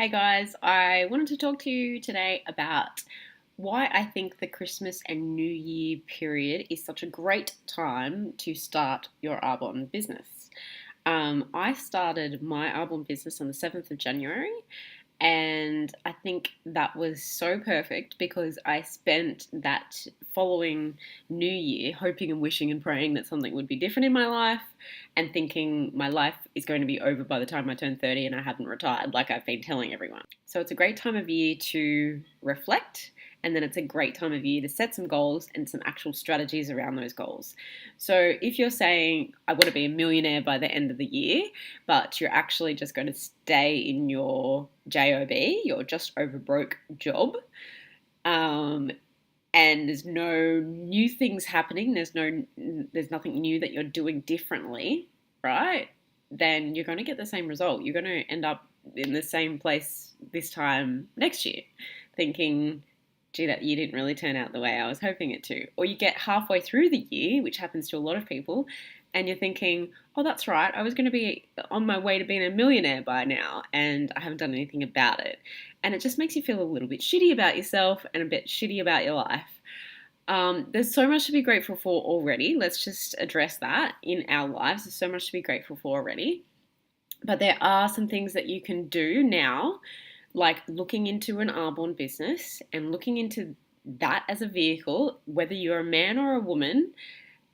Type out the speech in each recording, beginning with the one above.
Hey guys, I wanted to talk to you today about why I think the Christmas and New Year period is such a great time to start your Arbonne business. I started my Arbonne business on the 7th of January, and I think that was so perfect because I spent that following New Year hoping and wishing and praying that something would be different in my life and thinking my life is going to be over by the time I turn 30 and I haven't retired like I've been telling everyone. So it's a great time of year to reflect, and then it's a great time of year to set some goals and some actual strategies around those goals. So if you're saying, I want to be a millionaire by the end of the year, but you're actually just going to stay in your job, your just over broke job, um, and there's no new things happening, there's nothing new that you're doing differently, right? Then you're going to get the same result. You're going to end up in the same place this time next year, thinking, gee, that year didn't really turn out the way I was hoping it to. Or you get halfway through the year, which happens to a lot of people, and you're thinking, oh, that's right, I was going to be on my way to being a millionaire by now, and I haven't done anything about it. And it just makes you feel a little bit shitty about yourself and a bit shitty about your life. There's so much to be grateful for already. Let's just address that in our lives. There's so much to be grateful for already. But there are some things that you can do now, like looking into an Arbonne business and looking into that as a vehicle, whether you're a man or a woman,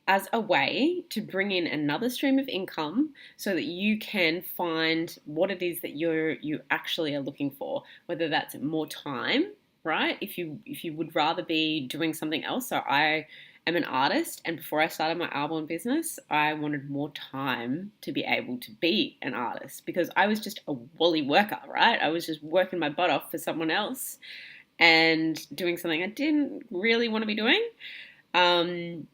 as a way to bring in another stream of income so that you can find what it is that you actually are looking for, whether that's more time, right? If you would rather be doing something else. So I am an artist, and before I started my Arbonne business, I wanted more time to be able to be an artist because I was just a woolly worker, right? I was just working my butt off for someone else and doing something I didn't really want to be doing. Um,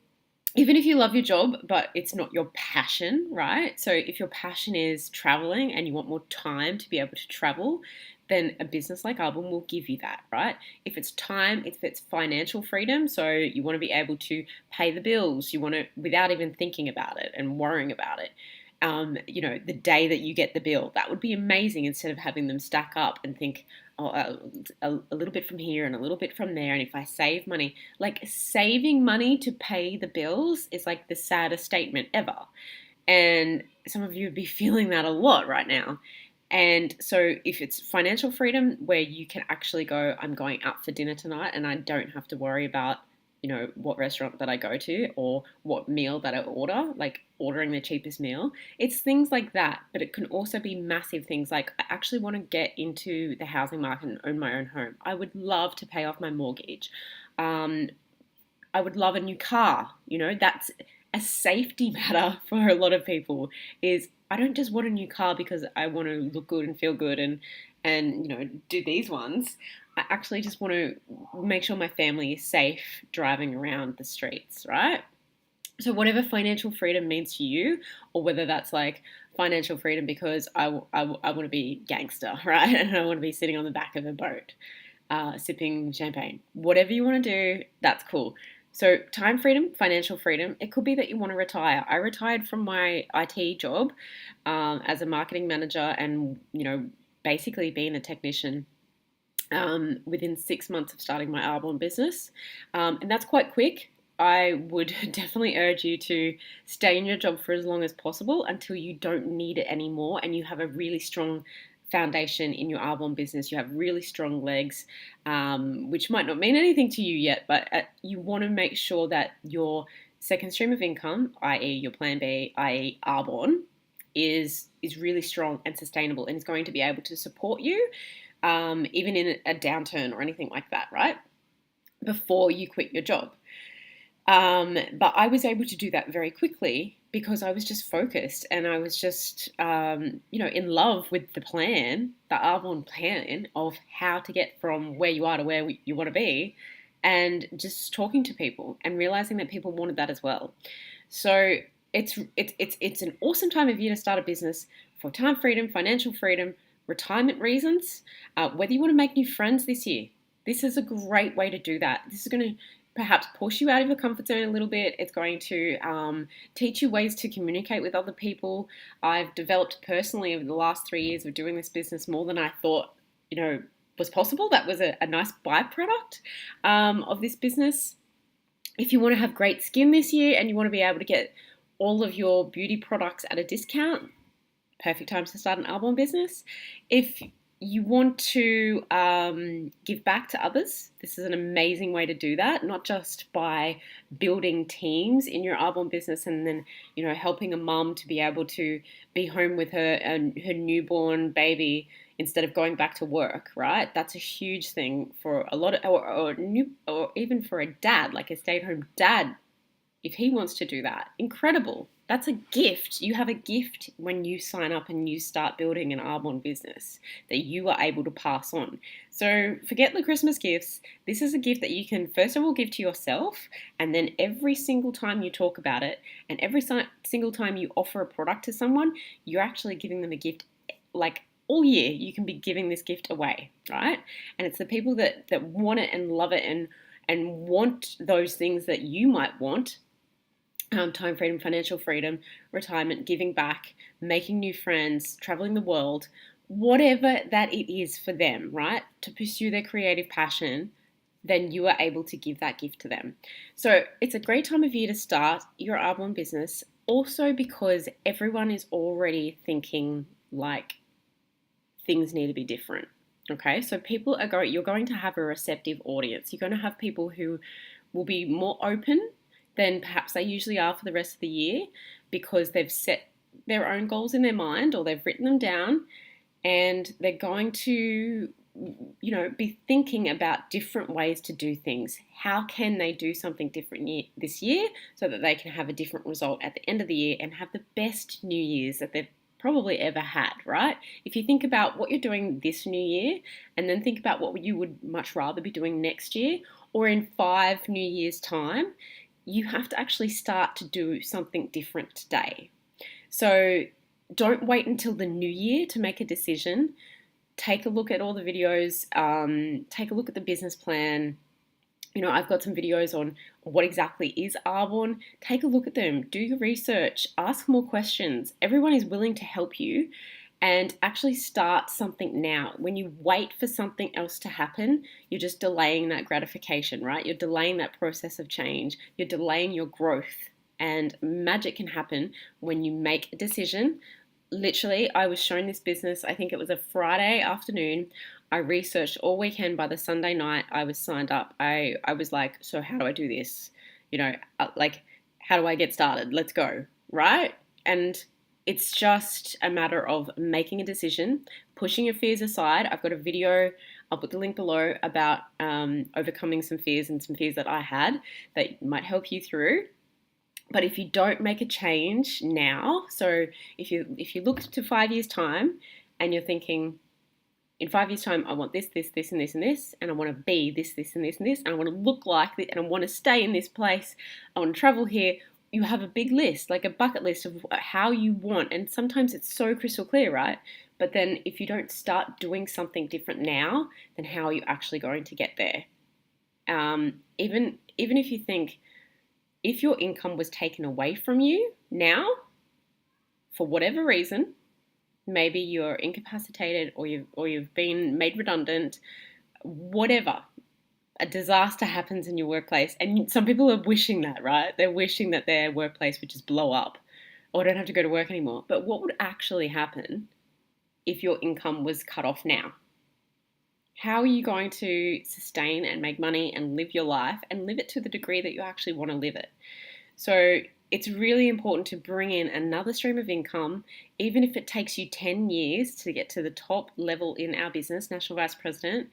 Even if you love your job, but it's not your passion, right? So if your passion is traveling and you want more time to be able to travel, then a business like Arbonne will give you that, right? If it's time, if it's financial freedom, so you want to be able to pay the bills, you want to, without even thinking about it and worrying about it. The day that you get the bill, that would be amazing instead of having them stack up and think, oh, a little bit from here and a little bit from there. And if I save money, like saving money to pay the bills is like the saddest statement ever. And some of you would be feeling that a lot right now. And so if it's financial freedom where you can actually go, I'm going out for dinner tonight and I don't have to worry about, what restaurant that I go to or what meal that I order, like ordering the cheapest meal. It's things like that, but it can also be massive things like I actually want to get into the housing market and own my own home. I would love to pay off my mortgage. Um, I would love a new car. That's a safety matter for a lot of people. Is I don't just want a new car because I want to look good and feel good and do these ones. I actually just want to make sure my family is safe driving around the streets, right? So whatever financial freedom means to you, or whether that's like financial freedom because I want to be gangster, right? And I want to be sitting on the back of a boat, sipping champagne. Whatever you want to do, that's cool. So time freedom, financial freedom. It could be that you want to retire. I retired from my IT job as a marketing manager and, basically being a technician within 6 months of starting my Arbonne business. And that's quite quick. I would definitely urge you to stay in your job for as long as possible until you don't need it anymore and you have a really strong foundation in your Arbonne business. You have really strong legs, which might not mean anything to you yet, but you want to make sure that your second stream of income, i.e. your plan B, i.e. Arbonne, is really strong and sustainable and is going to be able to support you even in a downturn or anything like that, right? Before you quit your job. But I was able to do that very quickly because I was just focused and I was just, in love with the plan, the Arbonne plan of how to get from where you are to where you want to be, and just talking to people and realizing that people wanted that as well. So it's an awesome time of year to start a business for time freedom, financial freedom, retirement reasons, whether you want to make new friends this year. This is a great way to do that. This is going to perhaps push you out of your comfort zone a little bit. It's going to teach you ways to communicate with other people. I've developed personally over the last 3 years of doing this business more than I thought was possible. That was a nice byproduct of this business. If you want to have great skin this year and you want to be able to get all of your beauty products at a discount, perfect time to start an Arbonne business. If you want to give back to others, this is an amazing way to do that, not just by building teams in your Arbonne business and then, helping a mum to be able to be home with her newborn baby instead of going back to work, right? That's a huge thing for a lot of, or even for a dad, like a stay-at-home dad, if he wants to do that. Incredible. That's a gift. You have a gift when you sign up and you start building an Arbonne business that you are able to pass on. So forget the Christmas gifts. This is a gift that you can first of all give to yourself, and then every single time you talk about it and every single time you offer a product to someone, you're actually giving them a gift. Like all year you can be giving this gift away, right? And it's the people that want it and love it and want those things that you might want. Time freedom, financial freedom, retirement, giving back, making new friends, traveling the world, whatever that it is for them, right? To pursue their creative passion, then you are able to give that gift to them. So it's a great time of year to start your Arbonne business, also because everyone is already thinking like things need to be different. Okay, so you're going to have a receptive audience. You're going to have people who will be more open than perhaps they usually are for the rest of the year, because they've set their own goals in their mind or they've written them down, and they're going to be thinking about different ways to do things. How can they do something different this year so that they can have a different result at the end of the year and have the best New Year's that they've probably ever had, right? If you think about what you're doing this new year and then think about what you would much rather be doing next year or in 5 New Years' time, you have to actually start to do something different today. So don't wait until the new year to make a decision. Take a look at all the videos, take a look at the business plan. I've got some videos on what exactly is Arbonne. Take a look at them, do your research, ask more questions. Everyone is willing to help you, and actually start something now. When you wait for something else to happen, you're just delaying that gratification, right? You're delaying that process of change. You're delaying your growth, and magic can happen when you make a decision. Literally, I was shown this business, I think it was a Friday afternoon. I researched all weekend. By the Sunday night, I was signed up. I was like, so how do I do this? How do I get started? Let's go, right? And it's just a matter of making a decision, pushing your fears aside. I've got a video, I'll put the link below, about overcoming some fears and some fears that I had that might help you through. But if you don't make a change now, so if you look to 5 years' time and you're thinking, in 5 years' time, I want this, this, this, and this, and this, and I want to be this, this, and this, and this, and I want to look like this, and I want to stay in this place, I want to travel here. You have a big list, like a bucket list of how you want, and sometimes it's so crystal clear, right? But then if you don't start doing something different now, then how are you actually going to get there? Even if you think, if your income was taken away from you now, for whatever reason, maybe you're incapacitated or you've been made redundant, whatever, a disaster happens in your workplace, and some people are wishing that, right? They're wishing that their workplace would just blow up or don't have to go to work anymore. But what would actually happen if your income was cut off now? How are you going to sustain and make money and live your life and live it to the degree that you actually want to live it? So it's really important to bring in another stream of income, even if it takes you 10 years to get to the top level in our business, National Vice President.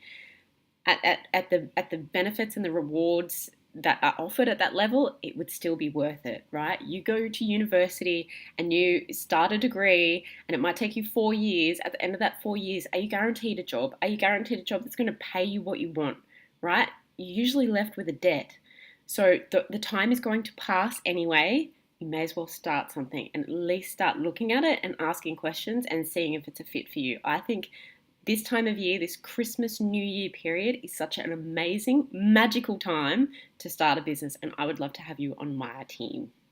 At the benefits and the rewards that are offered at that level, it would still be worth it, right? You go to university and you start a degree and it might take you 4 years. At the end of that 4 years, are you guaranteed a job? Are you guaranteed a job that's going to pay you what you want, right? You're usually left with a debt. So the time is going to pass anyway. You may as well start something and at least start looking at it and asking questions and seeing if it's a fit for you. I think this time of year, this Christmas New Year period, is such an amazing, magical time to start a business, and I would love to have you on my team.